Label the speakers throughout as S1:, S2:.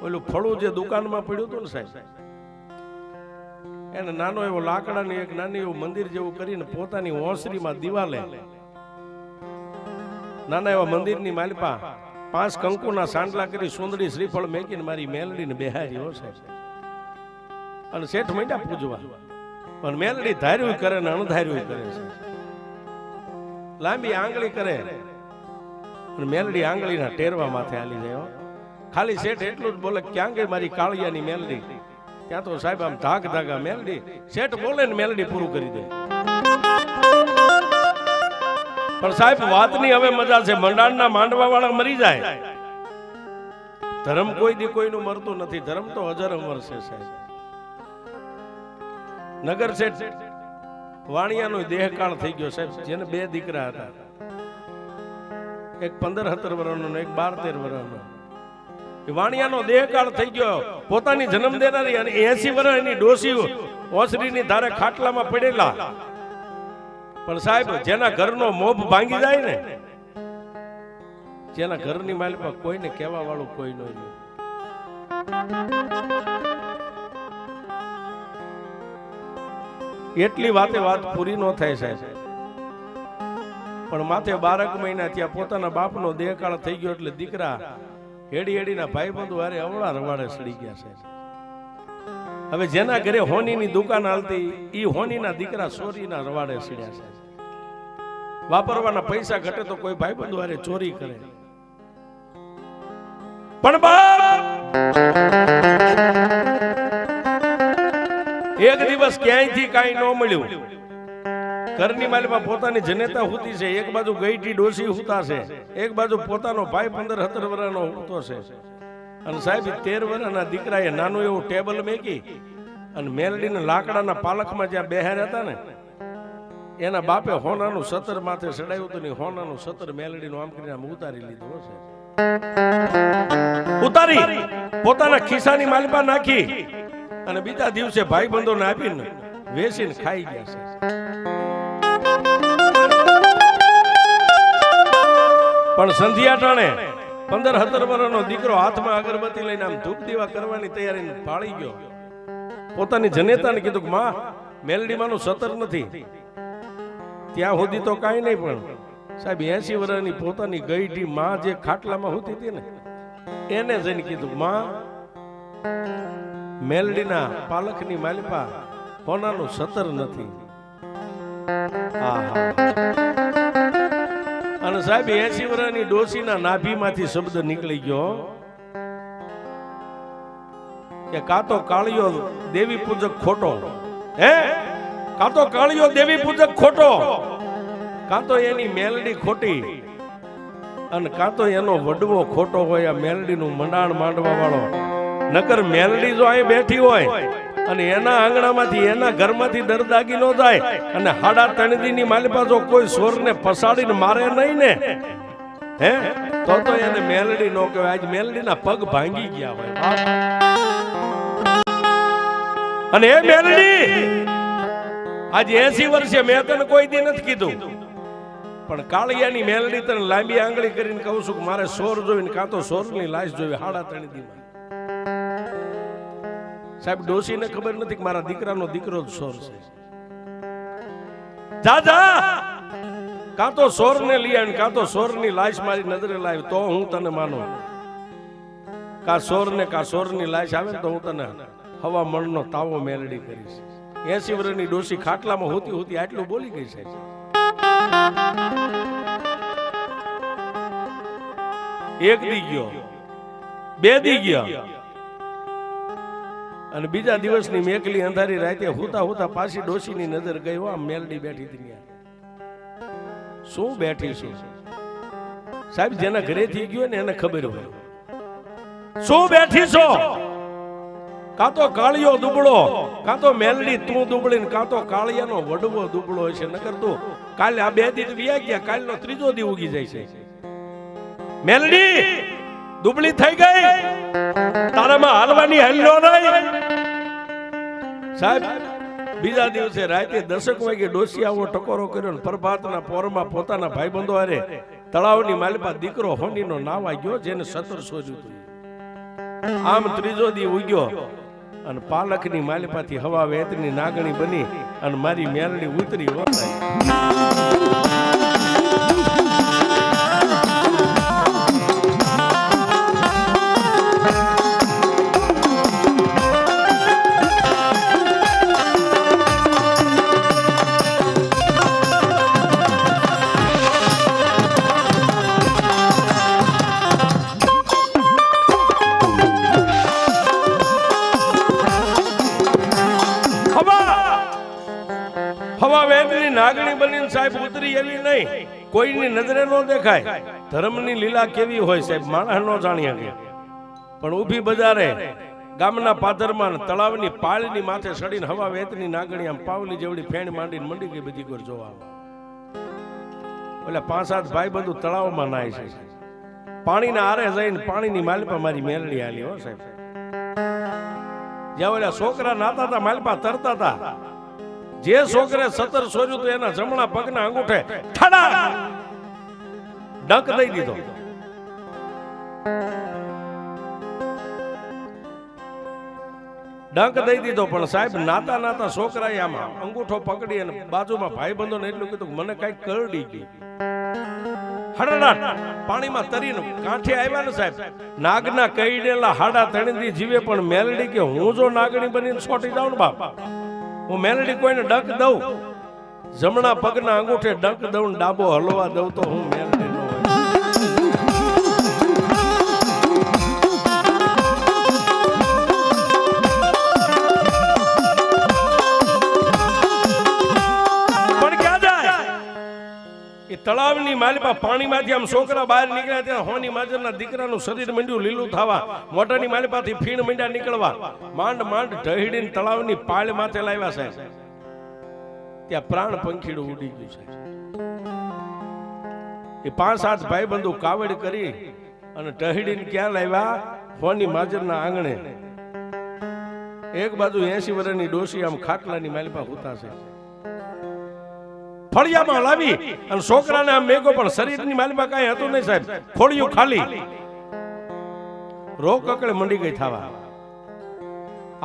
S1: ઓલું ફળું જે દુકાનમાં પડ્યું હતું ને સાહેબ, એને નાનો એવો લાકડાની એક નાની એવું મંદિર જેવું કરીને પોતાની ઓસરીમાં દિવાલે નાના એવા મંદિરની માલપા 5 કંકુના સાંડલા કરી સુંદરી શ્રીફળ મેકીને મારી મેલડીને બેહારી હો સાહેબ. અને શેઠ મૈડા પૂજવા, પણ મેલડી ધાર્યું કરે ને અણધાર્યું કરે છે. લાંબી આંગળી કરે અને મેલડી આંગળીના ટેરવા માથે હાલી જાય. ખાલી શેઠ એટલું જ બોલે, ક્યાં ગઈ મારી કાળિયાની મેલડી? ત્યાં તો સાહેબ આમ ધાક ધાગા મેલડી. શેઠ બોલે ને મેલડી પૂરું કરી દે. પણ સાહેબ વાતની હવે મજા છે. મંડાણના માંડવા વાળા મરી જાય, ધર્મ કોઈ દી કોઈનું મરતું નથી. ધર્મ તો અજર અમર છે સાહેબ. નગર શેઠ વાણિયાનો દેહકાળ થઈ ગયો સાહેબ, જેને 2 દીકરા હતા, એક 15-17 વર્ષનો ને એક 12-13 વર્ષનો. વાણિયાનો દેહકાળ થઈ ગયો. પોતાની જન્મ દેનારી અને 80 વર્ષ એની ડોસી ઓસરીની ધારે ખાટલામાં પડેલા. પણ સાહેબ જેના ઘરનો મોભ ભાંગી જાય ને, જેના ઘરની માલિકા કોઈને કહેવા વાળું કોઈ નહીં. એટલી વાતે વાત પૂરી ન થાય સાહેબ. પણ માથે 12 મહિના ત્યાં પોતાના બાપનો દેહકાળ થઈ ગયો એટલે દીકરા હેડી હેડીના ભાઈબંધુ હારે અવળા રવાડે સડી ગયા છે. હવે જેના ઘરે હોનીની દુકાન હાલતી ઈ હોનીના દીકરા ચોરીના રવાડે સડ્યા છે. વાપરવાના પૈસા ઘટે તો કોઈ ભાઈબંધુ હારે ચોરી કરે. પણ એક દિવસ ક્યાંયથી કાંઈ ન મળ્યું. ઘરની માલમાં પોતાની જનેતા હુતી છે, એક બાજુ ગઈટી ડોસી હુતા છે, એક બાજુ પોતાનો ભાઈ 15-17 વર્ષનો હુતો છે. અને સાહેબ 13 વર્ષના દીકરાએ નાનું એવું ટેબલ મેકી અને મેલડીને લાકડાના પાલખમાં જ્યાં બેહાર્યા હતા ને, એના બાપે હોનાનું 17 માથે ચડાવ્યું હતું ને હોનાનું 17 મેલડીનું આમ કરીને આમ ઉતારી લીધું છે. ઉતારી પોતાના ખિસ્સાની માલપા નાખી અને બીજા દિવસે ભાઈબંધોને આપીને વેચીને ખાઈ ગયા છે. પણ સંધ્યા ટાણે 15-17 વર્ષનો દીકરો હાથમાં અગરબત્તી લઈને આમ ધૂપ દીવા કરવાની તૈયારી પાળી ગયો. પોતાની જનેતાને કીધું કે માં મેલડીમાંનું 17 નથી. ત્યાં સુધી તો કાંઈ નહીં, પણ સાહેબ 80 વર્ષની પોતાની ગઈઢી માં જે ખાટલામાં હોતી હતી ને, એને જઈને કીધું માં મેલડીના પાલખની માલિપા હોનાનું 17 નથી. અને સાહેબ 80 વર્ષની ડોસીના નાભીમાંથી શબ્દ નીકળી ગયો કે કાં તો કાળિયો દેવી પૂજક ખોટો, હે કાં તો કાળિયો દેવી પૂજક ખોટો, કાં તો એની મેલડી ખોટી, અને કાં તો એનો વડવો ખોટો હોય. આ મેલડીનું મંડાણ માંડવા વાળો. નકર મેલડી જો અહીં બેઠી હોય અને એના આંગણામાંથી એના ઘરમાંથી દરદાગી ન જાય અને 3.5 દીની માલિપા જો કોઈ સોરને પસાડીને મારે નહીં ને, હે તો એને મેલડી નો કહેવાય. આજ મેલડીના પગ ભાંગી ગયા હોય. અને એ મેલડી આજ 80 વર્ષે મેં તને કોઈ દી નથી કીધું, પણ કાળિયાની મેલડી તને લાંબી આંગળી કરીને કહું છું કે મારે સોર જોઈને કાં તો સોરની લાશ જોઈ 3.5 દીમાં. સાહેબ ડોશીને ખબર નથી કે મારા દીકરાનો દીકરો જ સોર છે. જા જા કાં તો સોરને લઈ આવીને કાં તો સોરની લાશ મારી નજરે લાવી તો હું તને માનું. કા સોરની લાશ આવે ને તો હું તને હવા મણનો તાવો મેલડી કરીશ. 80 વર્ષની ડોશી ખાટલામાં હોતી આટલું બોલી ગઈ છે. એક દી ગયો, 2 દી ગયા, અને બીજા દિવસની મેકલી અંધારી રાતે હુતા પાછી ડોશીની નજર ગઈ. આમ મેલડી બેઠી હતી. શું બેઠી છું સાહેબ? જેના ઘરેથી ગયો ને એને ખબર હોય. શું બેઠી છો? કાં તો કાળિયો દુબળો, કાં તો મેલડી તું દુબળી, કાં તો કાળિયાનો વડવો દુબળો છે. નકર તું કાલે આ 2 દી વ્યા ગયા, કાલનો 3જો દી ઉગી જાય છે. મેલડી દુબળી થઈ ગઈ, તારામાં હાલવાની હલ્લો નહીં. સાહેબ બીજા દિવસે રાતે 10 વાગે ડોસી આવો ટકોરો કર્યો ને પ્રભાતના પોરમાં પોતાના ભાઈબંધો હારે તળાવની માલિપા દીકરો હોનીનો નાવા ગયો, જેને 17 સોર્યું હતું. આમ ત્રીજો દી ઉગ્યો અને પાલકની માલિપાથી હવા વેતની નાગણી બની અને મારી મેલડી ઉતરી હવા વેદની નાગણી બનીને સાહેબ ઉતરી એવી નહીં, કોઈની નજરે ન દેખાય. ધર્મની લીલા કેવી હોય સાહેબ, માણસ ન જાણી શકે. પણ ઊભી બજારે ગામના પાદરમાં તળાવની પાળની માથે સડીને હવા વેદની નાગણી આમ પાવલી જેવડી ફેણ માંડીને મંડી ગઈ બધી કોઈ જોવા. એટલે 5-7 ભાઈ બધું તળાવમાં નાય છે. પાણીના આરે જઈને પાણીની માલપા મારી મેલડી આલી હો સાહેબ. જ્યાં ઓલા છોકરા નાતા હતા માલપા તરતા હતા, જે છોકરે 17 સોર્યું તો એના જમણા પગના અંગૂઠે ઠડા ડંક દઈ દીધો. ડંક દઈ દીધો. પણ સાહેબ નાતા નાતા છોકરાએ આમાં અંગૂઠો પકડી અને બાજુમાં ભાઈબંધોને એટલું કીધું મને કઈ કરડી ગઈ. હડડાટ પાણીમાં તરીને કાંઠે આવ્યા ને સાહેબ, નાગના કઈડેલા હાડા તણીથી જીવે પણ મેલડી કે હું જો નાગણી બનીને છોટી જાઉં ને બાપ, હું મેલડી કોઈને ડંક દઉં, જમણા પગના અંગૂઠે ડંક દઉં, ડાબો હલવા દઉં તો હું મેલડી નો હોય. પણ ક્યાં જાય? એ તળાવની માલિપા પાણીમાંથી આમ છોકરા બહાર નીકળ્યા ત્યાં હોની માજરના દીકરાનું શરીર મંડ્યું લીલું થવા, મોઢાની માલિપાથી ફીણ મંડ્યા નીકળવા, માંડ માંડ ઢહીડીને તળાવની પાળ માથે લાવ્યા સાહેબ. ત્યાં પ્રાણ પંખીડું ઉડી ગયું સાહેબ. એ 5-7 ભાઈ બંધુ કાવડ કરી અને ઢહીડીને ક્યાં લાવ્યા? હોની માજરના આંગણે. એક બાજુ 80 વર્ષની ડોશી આમ ખાટલાની માલિપા હોતા છે, ફળિયામાં લાવી અને છોકરાને આમ મેગો, પણ શરીરની માલિમાં કાંઈ હતું નહીં સાહેબ, ફોડિયું ખાલી. રોગ કકળે મંડી ગઈ થવા.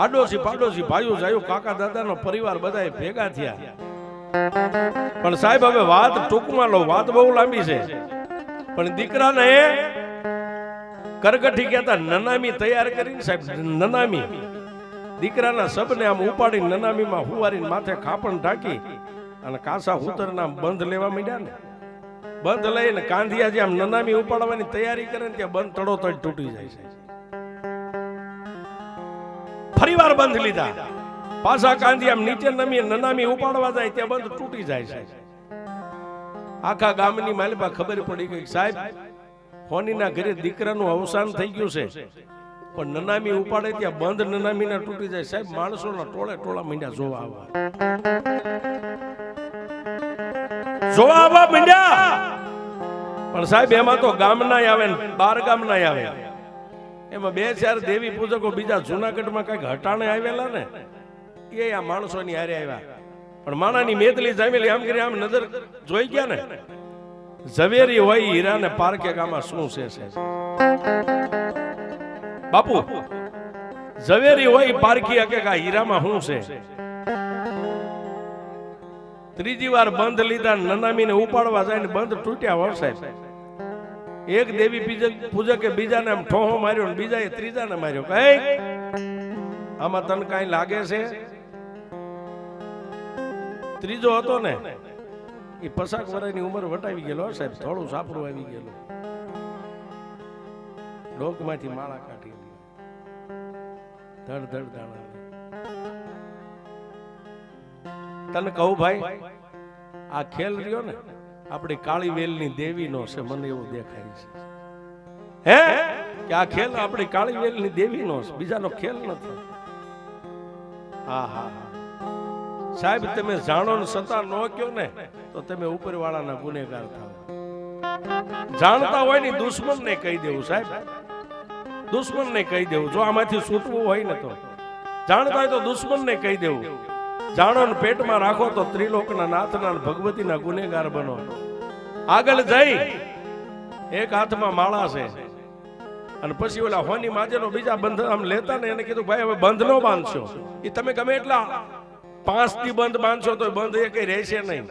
S1: આડોશી પાડોશી ભાઈઓ જાયો કાકા દાદાનો પરિવાર બધા ભેગા થયા. પણ સાહેબ હવે વાત ટૂંકમાં લો, વાત બહુ લાંબી છે. પણ દીકરાને કરગઠી કહેતા નનામી તૈયાર કરીને સાહેબ, નનામી દીકરાના સબને આમ ઉપાડી નનામીમાં હુવારીને માથે ખાપણ ઢાંકી અને કાસા હુતરના બંધ લેવા માંડ્યા ને. બંધ લઈને કાંધિયા જે આમ નનામી ઉપાડવાની તૈયારી કરે ને ત્યાં બંધ તડોતડ તૂટી જાય છે. ફરીવાર બંધ લીધા, પાછા કાંધિયા આમ નીચે નનામી ઉપાડવા જાય ત્યાં બંધ તૂટી જાય છે. આખા ગામની માલિપા ખબર પડી ગઈ સાહેબ, હોનીના ઘરે દીકરાનું અવસાન થઈ ગયું છે, પણ નનામી ઉપાડે ત્યાં બંધ નનામીના તૂટી જાય સાહેબ. માણસોના ટોળે ટોળા માંડ્યા જોવા આવવા. પણ સાહેબ એમાં તો ગામના આવે ને 12 ગામના આવે, એમાં 2-4 દેવી પૂજકો બીજા જુનાગઢમાં કઈક હટાણે આવેલા ને, એ આ માણસોની હારે આવ્યા. પણ માણાની મેદલી જામેલી આમ કરી આમ નજર જોઈ ગયા ને, ઝવેરી હોય હીરા ને પારકે ગામમાં શું છે બાપુ? ઝવેરી હોય પારકી હકે કા હીરામાં શું છે? ત્રીજી વાર બંધ લીધા, નનામીને ઉપાડવા જાય ને બંધ તૂટ્યા હોય સાહેબ. એક દેવી પૂજકે બીજાને આમ ઠોહો માર્યો ને બીજાએ ત્રીજાને માર્યો. કઈ આમાં તને કઈ લાગે છે? ત્રીજો હતો ને એ 50 વર્ષની ઉંમર વટાવી ગયેલો સાહેબ, થોડું સાપડું આવી ગયેલું, ડોકમાંથી માળા કાઢી ધડ ધડ દાણા. તને કહું ભાઈ, આ ખેલ રહ્યો ને આપણી કાળી વેલની દેવીનો છે, મને એવું દેખાય છે હે કે આ ખેલ આપણી કાળી વેલની દેવીનો છે, બીજાનો ખેલ નથી. હા હા સાહેબ, તમે જાણો ને છતાં ન કયો ને તો તમે ઉપરવાળાના ગુનેગાર થાવ. જાણતા હોય ને દુશ્મનને કહી દેવું સાહેબ, દુશ્મનને કહી દેવું. જો આમાંથી છૂટવું હોય ને તો જાણતા હોય તો દુશ્મનને કહી દેવું. જાણો ને પેટમાં રાખો તો ત્રિલોકના નાથના ભગવતીના ગુનેગાર બનો. આગળ જઈ એક હાથમાં માળા છે અને પછી ઓલા હોની માજેનો બીજા બંધ આમ લેતા ને એને કીધું ભાઈ હવે બંધ નો બાંધશો, એ તમે ગમે એટલા 5 થી બંધ બાંધશો તો બંધ એ કઈ રહેશે નહીં.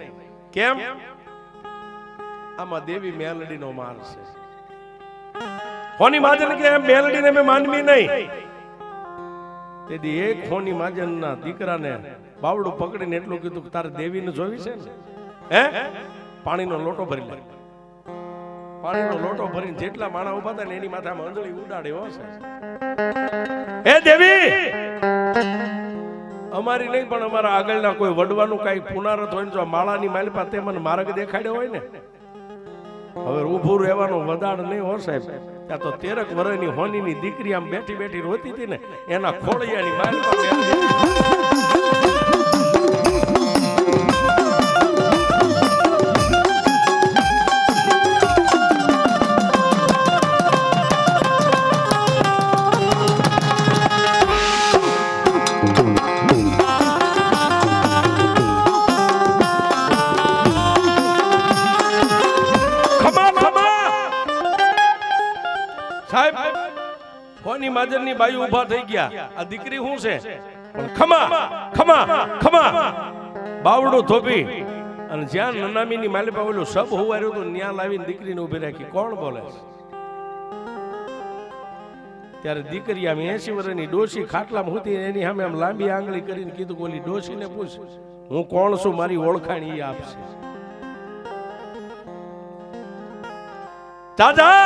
S1: કેમ? આમાં દેવી મેલડીનો માર છે. હોની માજન કે મેલડીને મેં માનવી નહીં. તેથી એક હોની માજનના દીકરાને બાવડું પકડીને એટલું કીધું કે તારે દેવીને જોવી છે ને, હે પાણીનો લોટો ભરી લે. પાણીનો લોટો ભરીને જેટલા માણા ઉભા હતા ને એની માથામાં અંજળી ઉડાડ્યો હશે. હે દેવી, અમારી નહીં પણ અમારા આગળના કોઈ વડવાનું કઈ પુનારત હોય ને જો માળાની માલિપા તે મને માર્ગ દેખાડ્યો હોય ને, હવે ઊભું રહેવાનું વદાડ નહીં હો સાહેબ. ત્યાં તો 13 વર્ષની હોનીની દીકરી આમ બેઠી બેઠી રોતી હતી ને, એના ખોળિયાની માલિપા હોની માજરની બાઈ ઊભા થઈ ગયા. આ દીકરી શું છે? પણ ખમા ખમા ખમા બાવડું થોપી અને જ્યાં નનામીની માલિપા ઓલું સબ હોવાર્યું તો ન્યા લાવીને દીકરીને ઊભી રાખી. કોણ બોલે? ત્યારે દીકરી આમ 80 વર્ષની ડોશી ખાટલામાં હતી, એની સામે આમ લાંબી આંગળી કરીને કીધું કે ઓલી ડોશીને પૂછ હું કોણ છું, મારી ઓળખાણ ઈ આપશે. દાદા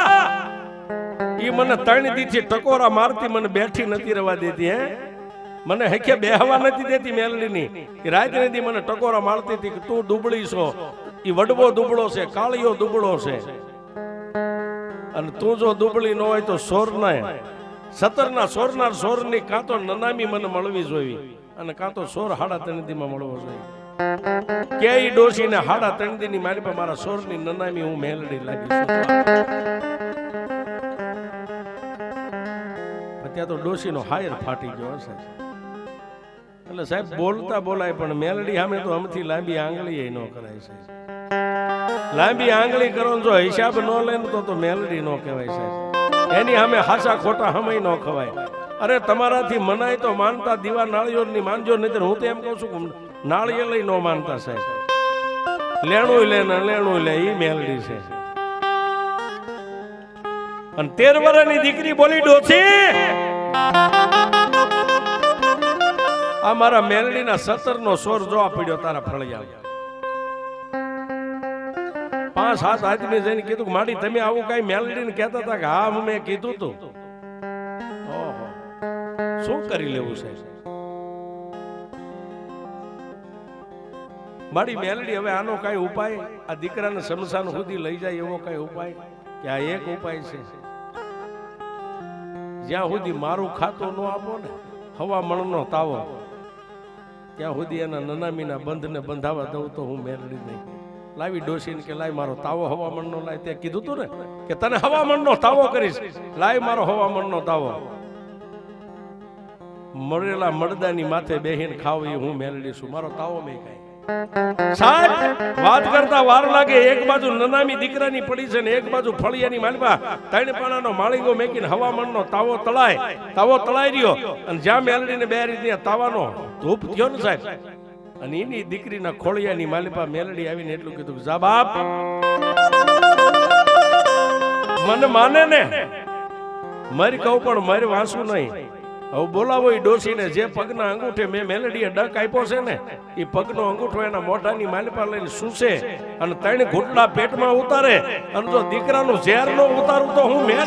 S1: ઈ મને 3 દીથી ટકોરા મારતી, મને બેઠી નથી રહેવા દેતી. હે મને હેખે બેહવા નથી દેતી મેલડીની. રાત દી મને ટકોરા મારતી હતી કે તું દુબળી છો, ઈ વડવો દુબળો છે, કાળિયો દુબળો છે, અને તું જો દુબળી ન હોય તો સોરના 17 સોરનાર સોરની કાં તો નનામી મને મળવી જોઈએ અને કાં તો સોર 3.5 દીમાં મળવો જોઈએ. કે ઈ ડોશીને 3.5 દીની મારી પર મારા સોરની નનામી હું મેલડી લાગી છું. ત્યાં તો ડોશીનો હાયર ફાટી ગયો હશે. એટલે સાહેબ બોલતા બોલાય પણ મેલડી સામે તો અમથી લાંબી આંગળી ન કરાય છે. લાંબી આંગળી કરો જો હિસાબ ન લે તો મેલડી ન કહેવાય સાહેબ. એની સામે હાસા ખોટા સમય ન ખવાય. અરે તમારાથી મનાય તો માનતા, દીવા નાળિયેર ની માનજો, નહીં હું તો એમ કહું છું નાળિયેર લઈ ન માનતા સાહેબ. લેણું લે ને લેણું લે ઈ મેલડી છે. અને 13 વર્ષની દીકરી બોલી ડોશી આ મારા મેલડીના 17 સોર જોવા પડ્યો તારા ફળિયા. 5-7 આદમી જઈને કીધું માડી તમે આવું કઈ મેલડીને કહેતા હતા કે હા મેં કીધું તું. ઓહો શું કરી લેવું છે માડી મેલડી? હવે આનો કઈ ઉપાય? આ દીકરાને શમશાન સુધી લઈ જાય એવો કઈ ઉપાય? કે આ એક ઉપાય છે. જ્યાં સુધી મારું ખાતું ન આપો ને હવામણનો તાવો, ત્યાં સુધી એના નનામીના બંધને બંધાવા દઉં તો હું મેલડી નહીં. લાવી ડોશીને કે લાય મારો તાવો હવામણનો લાય. તે કીધું તું ને કે તને હવામણનો તાવો કરીશ, લાય મારો હવામણનો તાવો. મરેલા મરદાની માથે બેહીને ખાવ એ હું મેલડી છું. મારો તાવો મેં કાંઈ સાહેબ વાત કરતા વાર લાગે. એક બાજુ નનામી દીકરાની પડી છે ને એક બાજુ ફળિયાની માલપા 3 પાણાનો માળીગો મેકીને હવામાનનો તાવો તળાઈ રહ્યો. અને જ્યાં મેલડીને બે રીતના તાવાનો ધૂપ થયો ને સાહેબ, અને એની દીકરીના ખોળિયાની માલપા મેલડી આવીને એટલું કીધું જા બાપ મને માને ને મારી કહું પણ મારી વાંસું નહીં. હવે બોલાવો એ ડોશીને. જે પગના અંગૂઠે મેં મેલડીએ ડક આપ્યો છે ને એ પગનો અંગૂઠો એના મોઢાની માલિપા લઈને સૂસે અને 3 ઘૂંટડા પેટમાં ઉતારે. અને જો દીકરાનું ઝેર નો ઉતારું તો હું મેં